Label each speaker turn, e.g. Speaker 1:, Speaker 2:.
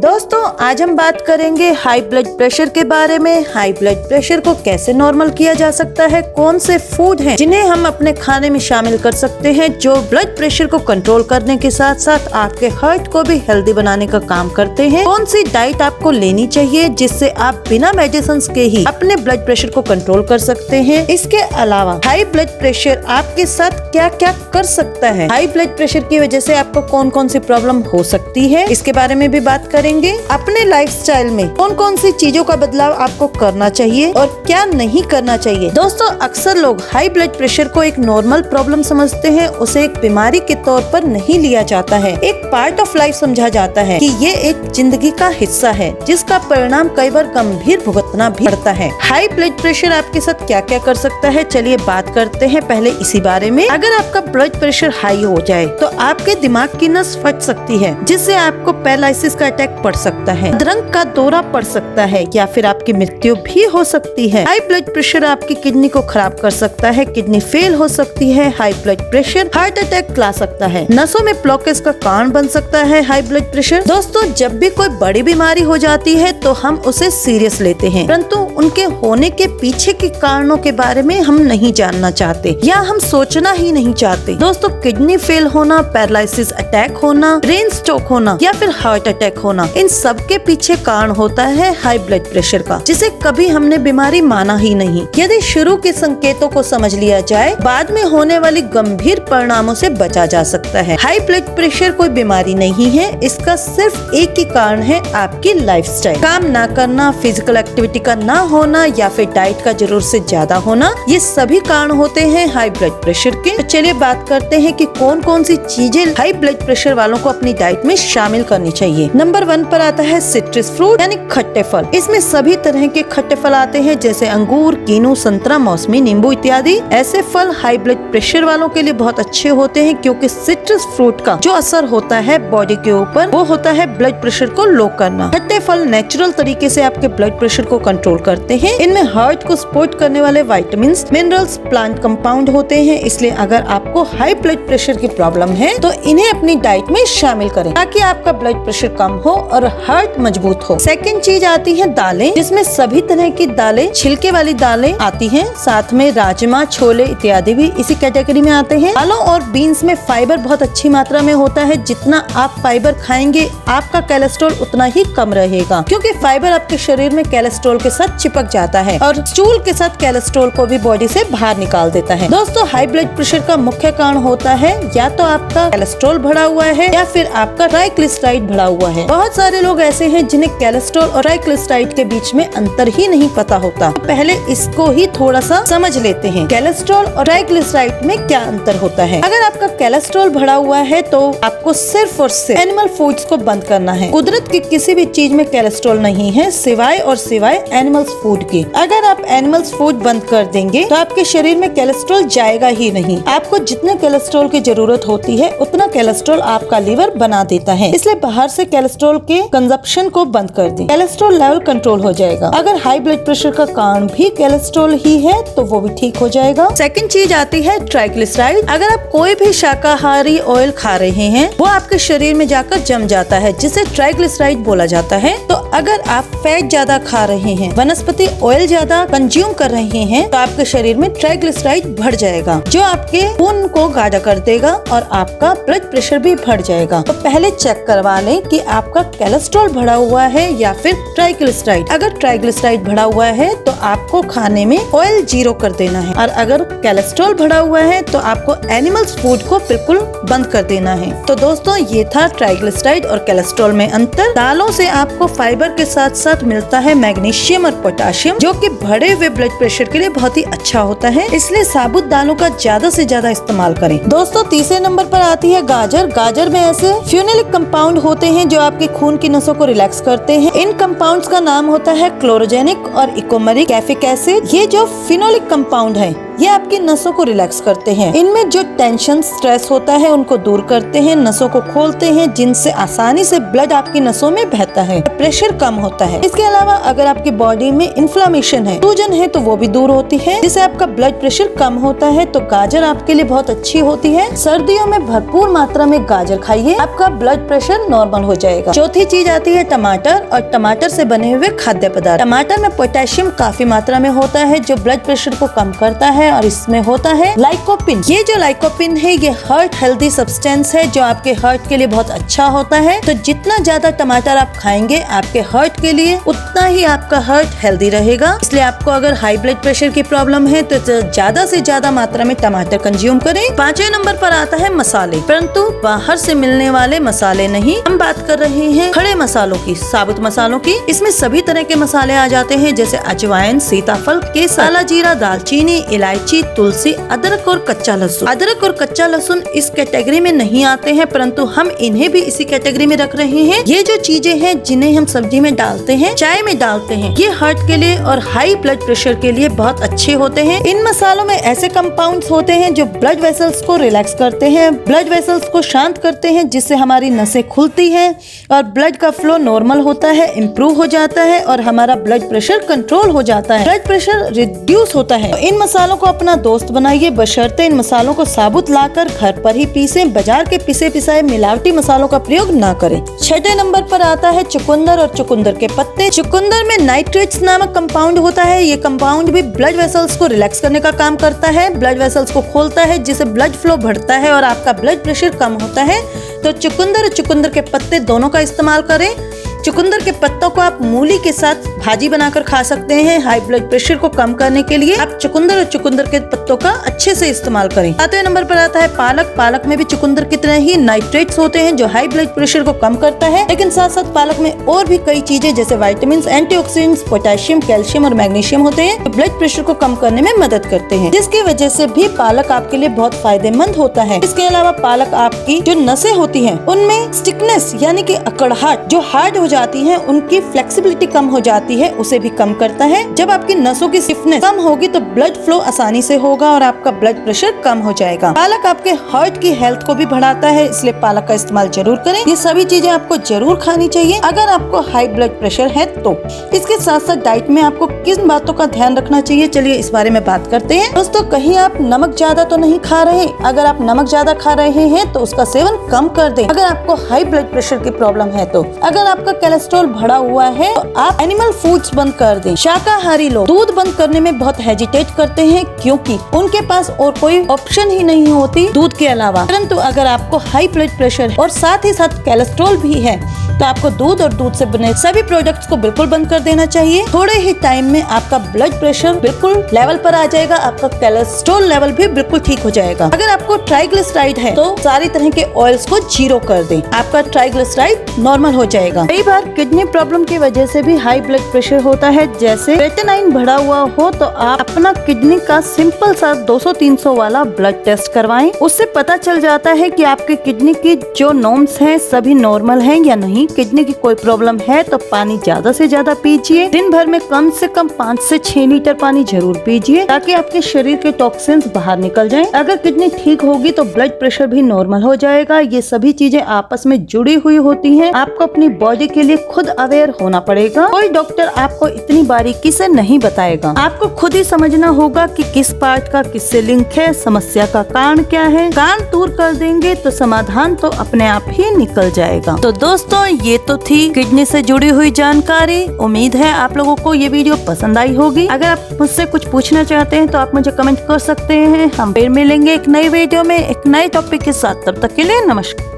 Speaker 1: दोस्तों आज हम बात करेंगे हाई ब्लड प्रेशर के बारे में। हाई ब्लड प्रेशर को कैसे नॉर्मल किया जा सकता है, कौन से फूड हैं जिन्हें हम अपने खाने में शामिल कर सकते हैं जो ब्लड प्रेशर को कंट्रोल करने के साथ साथ आपके हार्ट को भी हेल्दी बनाने का काम करते हैं, कौन सी डाइट आपको लेनी चाहिए जिससे आप बिना मेडिसिन के ही अपने ब्लड प्रेशर को कंट्रोल कर सकते हैं। इसके अलावा हाई ब्लड प्रेशर आपके साथ क्या क्या कर सकता है, हाई ब्लड प्रेशर की वजह से आपको कौन कौन सी प्रॉब्लम हो सकती है, इसके बारे में भी बात करेंगे। अपने लाइफस्टाइल में कौन कौन सी चीजों का बदलाव आपको करना चाहिए और क्या नहीं करना चाहिए। दोस्तों अक्सर लोग हाई ब्लड प्रेशर को एक नॉर्मल प्रॉब्लम समझते हैं, उसे एक बीमारी के तौर पर नहीं लिया जाता है, एक पार्ट ऑफ लाइफ समझा जाता है कि ये एक जिंदगी का हिस्सा है जिसका परिणाम कई बार गंभीर भुगतना भी पड़ता है। हाई ब्लड प्रेशर आपके साथ क्या क्या कर सकता है, चलिए बात करते हैं पहले इसी बारे में। अगर आपका ब्लड प्रेशर हाई हो जाए तो आपके दिमाग की नस फट सकती है जिससे आपको पैरालिसिस का अटैक पड़ सकता है, अधरंग का दौरा पड़ सकता है या फिर आपकी मृत्यु भी हो सकती है। हाई ब्लड प्रेशर आपकी किडनी को खराब कर सकता है, किडनी फेल हो सकती है। High blood pressure heart attack ला सकता है, नसों में ब्लॉकेज का कारण बन सकता है हाई ब्लड प्रेशर। दोस्तों जब भी कोई बड़ी बीमारी हो जाती है तो हम उसे सीरियस लेते हैं, परंतु उनके होने के पीछे के कारणों के बारे में हम नहीं जानना चाहते या हम सोचना ही नहीं चाहते। दोस्तों किडनी फेल होना, पैरालिसिस अटैक होना, ब्रेन स्ट्रोक होना या फिर हार्ट अटैक होना, इन सब के पीछे कारण होता है हाई ब्लड प्रेशर का, जिसे कभी हमने बीमारी माना ही नहीं। यदि शुरू के संकेतों को समझ लिया जाए, बाद में होने वाली गंभीर परिणामों से बचा जा सकता है। हाई ब्लड प्रेशर कोई बीमारी नहीं है, इसका सिर्फ एक ही कारण है आपकी लाइफस्टाइल, काम ना करना, फिजिकल एक्टिविटी का ना होना या फिर डाइट का जरूरत से ज्यादा होना, ये सभी कारण होते हैं हाई ब्लड प्रेशर के। तो चलिए बात करते हैं कि कौन कौन सी चीजें हाई ब्लड प्रेशर वालों को अपनी डाइट में शामिल करनी चाहिए। नंबर 1 पर आता है सिट्रस फ्रूट यानी खट्टे फल। इसमें सभी तरह के खट्टे फल आते हैं जैसे अंगूर, कीनू, संतरा, मौसमी, नींबू इत्यादि। ऐसे फल हाई ब्लड प्रेशर वालों के लिए बहुत अच्छे होते हैं क्योंकि सिट्रस फ्रूट का जो असर होता है बॉडी के ऊपर वो होता है ब्लड प्रेशर को लो करना। खट्टे फल नेचुरल तरीके से आपके ब्लड प्रेशर को कंट्रोल करते हैं। इनमें हार्ट को सपोर्ट करने वाले विटामिन, मिनरल्स, प्लांट कंपाउंड होते हैं, इसलिए अगर आपको हाई ब्लड प्रेशर की प्रॉब्लम है तो इन्हें अपनी डाइट में शामिल करें ताकि आपका ब्लड प्रेशर कम हो और हार्ट मजबूत हो। सेकंड चीज आती है दालें, जिसमें सभी तरह की दालें, छिलके वाली दालें आती हैं, साथ में राजमा, छोले इत्यादि भी इसी कैटेगरी में आते हैं। दालों और बीन्स में फाइबर बहुत अच्छी मात्रा में होता है, जितना आप फाइबर खाएंगे आपका कोलेस्ट्रॉल उतना ही कम रहेगा क्योंकि फाइबर आपके शरीर में कोलेस्ट्रॉल के साथ चिपक जाता है और स्टूल के साथ कोलेस्ट्रॉल को भी बॉडी से बाहर निकाल देता है। दोस्तों हाई ब्लड प्रेशर का मुख्य कारण होता है या तो आपका कोलेस्ट्रॉल बढ़ा हुआ है या फिर आपका ट्राइग्लिसराइड बढ़ा हुआ है। बहुत सारे लोग ऐसे हैं जिन्हें कोलेस्ट्रॉल और ट्राइग्लिसराइड के बीच में अंतर ही नहीं पता होता। पहले इसको ही थोड़ा सा समझ लेते हैं, कोलेस्ट्रॉल और ट्राइग्लिसराइड में क्या अंतर होता है। अगर आपका कोलेस्ट्रॉल बढ़ा हुआ है तो आपको सिर्फ और सिर्फ एनिमल फूड्स को बंद करना है। कुदरत की किसी भी चीज में कोलेस्ट्रॉल नहीं है सिवाय और सिवाय एनिमल्स फूड के। अगर आप एनिमल्स फूड बंद कर देंगे तो आपके शरीर में कोलेस्ट्रॉल जाएगा ही नहीं। आपको जितने कोलेस्ट्रॉल की जरूरत होती है उतना कोलेस्ट्रॉल आपका लीवर बना देता है, इसलिए बाहर से कोलेस्ट्रॉल के कंजप्शन को बंद कर दें, कोलेस्ट्रॉल लेवल कंट्रोल हो जाएगा। अगर हाई ब्लड प्रेशर का कारण भी कोलेस्ट्रॉल ही है तो वो भी ठीक हो जाएगा। सेकंड चीज आती है ट्राइग्लिसराइड। अगर आप कोई भी शाकाहारी ऑयल खा रहे हैं वो आपके शरीर में जाकर जम जाता है जिसे ट्राइग्लिसराइड बोला जाता है। तो अगर आप फैट ज्यादा खा रहे हैं, वनस्पति ऑयल ज्यादा कंज्यूम कर रहे हैं तो आपके शरीर में ट्राइग्लिसराइड बढ़ जाएगा जो आपके खून को गाढ़ा कर देगा और आपका ब्लड प्रेशर भी बढ़ जाएगा। तो पहले चेक करवा लें कि आपका कोलेस्ट्रॉल बढ़ा हुआ है या फिर ट्राइग्लिसराइड। अगर ट्राइग्लिसराइड बढ़ा हुआ है तो आपको खाने में ऑयल 0 कर देना है और अगर कोलेस्ट्रॉल बढ़ा हुआ है तो आपको एनिमल्स फूड को बिल्कुल बंद कर देना है। तो दोस्तों ये था ट्राइग्लिसराइड और कोलेस्ट्रॉल में अंतर। दालों से आपको फाइबर के साथ साथ मिलता है मैग्नीशियम और पोटाशियम जो कि बढ़े हुए ब्लड प्रेशर के लिए बहुत ही अच्छा होता है, इसलिए साबुत दालों का ज्यादा से ज्यादा इस्तेमाल करें। दोस्तों तीसरे नंबर पर आती है गाजर। गाजर में ऐसे फ्यूनिलिक कंपाउंड होते हैं जो आपके खून की नसों को रिलैक्स करते हैं। इन कंपाउंड्स का नाम होता है क्लोरोजेनिक और इकोमेरिक कैफिक एसिड। ये जो फिनोलिक कंपाउंड है ये आपकी नसों को रिलैक्स करते हैं। इनमें जो टेंशन स्ट्रेस होता है उनको दूर करते हैं, नसों को खोलते हैं, जिनसे आसानी से ब्लड आपकी नसों में बहता है, प्रेशर कम होता है। इसके अलावा अगर आपकी बॉडी में इन्फ्लामेशन है, सूजन है, तो वो भी दूर होती है, जिससे आपका ब्लड प्रेशर कम होता है। तो गाजर आपके लिए बहुत अच्छी होती है। सर्दियों में भरपूर मात्रा में गाजर खाइए, आपका ब्लड प्रेशर नॉर्मल हो जाएगा। चौथी चीज आती है टमाटर और टमाटर से बने हुए खाद्य पदार्थ। टमाटर में पोटेशियम काफी मात्रा में होता है जो ब्लड प्रेशर को कम करता है, और इसमें होता है लाइकोपिन। ये जो लाइकोपिन है ये हार्ट हेल्दी सब्सटेंस है जो आपके हार्ट के लिए बहुत अच्छा होता है। तो जितना ज्यादा टमाटर आप खाएंगे आपके हार्ट के लिए उतना ही आपका हार्ट हेल्दी रहेगा। इसलिए आपको अगर हाई ब्लड प्रेशर की प्रॉब्लम है तो ज्यादा से ज्यादा मात्रा में टमाटर कंज्यूम करें। 5वें नंबर पर आता है मसाले, परंतु बाहर से मिलने वाले मसाले नहीं, हम बात कर रहे हैं खड़े मसालों की, साबुत मसालों की। इसमें सभी तरह के मसाले आ जाते हैं जैसे अजवाइन, सीताफल, केसर, काला जीरा, दालचीनी, इलायची, तुलसी, अदरक और कच्चा लहसुन। अदरक और कच्चा लहसुन इस कैटेगरी में नहीं आते हैं, परंतु हम इन्हें भी इसी कैटेगरी में रख रहे हैं। ये जो चीजें हैं जिन्हें हम सब्जी में डालते हैं, चाय में डालते हैं, ये हार्ट के लिए और हाई ब्लड प्रेशर के लिए बहुत अच्छे होते हैं। इन मसालों में ऐसे कंपाउंड्स होते हैं जो ब्लड वेसल्स को रिलैक्स करते हैं, ब्लड वेसल्स को शांत करते हैं, जिससे हमारी नसें खुलती हैं और ब्लड का फ्लो नॉर्मल होता है, इम्प्रूव हो जाता है और हमारा ब्लड प्रेशर कंट्रोल हो जाता है, ब्लड प्रेशर रिड्यूस होता है। तो इन मसालों को अपना दोस्त बनाइए, बशर्ते इन मसालों को साबुत लाकर घर पर ही पीसें, बाजार के पिसे पिसाए मिलावटी मसालों का प्रयोग न करें। 6वें नंबर पर आता है चुकंदर और चुकंदर के पत्ते। चुकंदर में नाइट्रेट्स नामक कंपाउंड होता है। ये कंपाउंड भी ब्लड वेसल्स को रिलैक्स करने का काम करता है, ब्लड वेसल्स को खोलता है, जिससे ब्लड फ्लो बढ़ता है और आपका ब्लड प्रेशर कम होता है। तो चुकंदर और चुकंदर के पत्ते दोनों का इस्तेमाल करें। चुकंदर के पत्तों को आप मूली के साथ भाजी बनाकर खा सकते हैं। हाई ब्लड प्रेशर को कम करने के लिए आप चुकंदर और चुकंदर के पत्तों का अच्छे से इस्तेमाल करें। 7वें नंबर पर आता है पालक। पालक में भी चुकंदर की तरह ही नाइट्रेट्स होते हैं जो हाई ब्लड प्रेशर को कम करता है, लेकिन साथ साथ पालक में और भी कई चीजें जैसे विटामिन, एंटीऑक्सीडेंट्स, पोटेशियम, कैल्शियम और मैग्नीशियम होते हैं जो ब्लड प्रेशर को कम करने में मदद करते हैं, जिसकी वजह से भी पालक आपके लिए बहुत फायदेमंद होता है। इसके अलावा पालक आपकी जो नसें होती है उनमें स्टिकनेस यानी कि अकड़ाहट जो हार्ड हो जाती है, उनकी फ्लेक्सिबिलिटी कम हो जाती है, उसे भी कम करता है। जब आपकी नसों की स्टिफनेस कम होगी तो ब्लड फ्लो आसानी से होगा और आपका ब्लड प्रेशर कम हो जाएगा। पालक आपके हार्ट की हेल्थ को भी बढ़ाता है, इसलिए पालक का इस्तेमाल जरूर करें। ये सभी चीजें आपको जरूर खानी चाहिए अगर आपको हाई ब्लड प्रेशर है तो। इसके साथ साथ डाइट में आपको किन बातों का ध्यान रखना चाहिए, चलिए इस बारे में बात करते हैं। दोस्तों, कहीं आप नमक ज्यादा तो नहीं खा रहे? अगर आप नमक ज्यादा खा रहे हैं तो उसका सेवन कम कर दें। अगर आपको हाई ब्लड प्रेशर की प्रॉब्लम है तो, अगर आपका कोलेस्ट्रॉल बढ़ा हुआ है तो आप एनिमल फूड्स बंद कर दें। शाकाहारी लोग दूध बंद करने में बहुत हेजिटेट करते हैं क्योंकि उनके पास और कोई ऑप्शन ही नहीं होती दूध के अलावा। परंतु अगर आपको हाई ब्लड प्रेशर और साथ ही साथ कोलेस्ट्रॉल भी है तो आपको दूध और दूध से बने सभी प्रोडक्ट्स को बिल्कुल बंद कर देना चाहिए। थोड़े ही टाइम में आपका ब्लड प्रेशर बिल्कुल लेवल पर आ जाएगा, आपका कोलेस्ट्रॉल लेवल भी बिल्कुल ठीक हो जाएगा। अगर आपको ट्राइग्लिसराइड है तो सारी तरह के ऑयल्स को जीरो कर दें, आपका ट्राइग्लिसराइड नॉर्मल हो जाएगा। कई बार किडनी प्रॉब्लम की वजह से भी हाई ब्लड प्रेशर होता है, जैसे क्रेटिनाइन बढ़ा हुआ हो तो आप अपना किडनी का सिंपल सा 200-300 वाला ब्लड टेस्ट करवाएं। उससे पता चल जाता है कि आपके किडनी की जो नॉर्म्स हैं सभी नॉर्मल हैं या नहीं। किडनी की कोई प्रॉब्लम है तो पानी ज्यादा से ज्यादा पीजिए। दिन भर में कम से कम 5 से 6 लीटर पानी जरूर पीजिए ताकि आपके शरीर के टॉक्सिन्स बाहर निकल जाएं। अगर किडनी ठीक होगी तो ब्लड प्रेशर भी नॉर्मल हो जाएगा। ये सभी चीजें आपस में जुड़ी हुई होती हैं। आपको अपनी बॉडी के लिए खुद अवेयर होना पड़ेगा। कोई डॉक्टर आपको इतनी बारीकी से नहीं बताएगा, आपको खुद ही समझना होगा कि किस पार्ट का किससे लिंक है, समस्या का कारण क्या है। कारण दूर कर देंगे तो समाधान तो अपने आप ही निकल जाएगा। तो दोस्तों, ये तो थी किडनी से जुड़ी हुई जानकारी। उम्मीद है आप लोगों को ये वीडियो पसंद आई होगी। अगर आप मुझसे कुछ पूछना चाहते हैं तो आप मुझे कमेंट कर सकते हैं। हम फिर मिलेंगे एक नई वीडियो में एक नए टॉपिक के साथ। तब तक के लिए नमस्कार।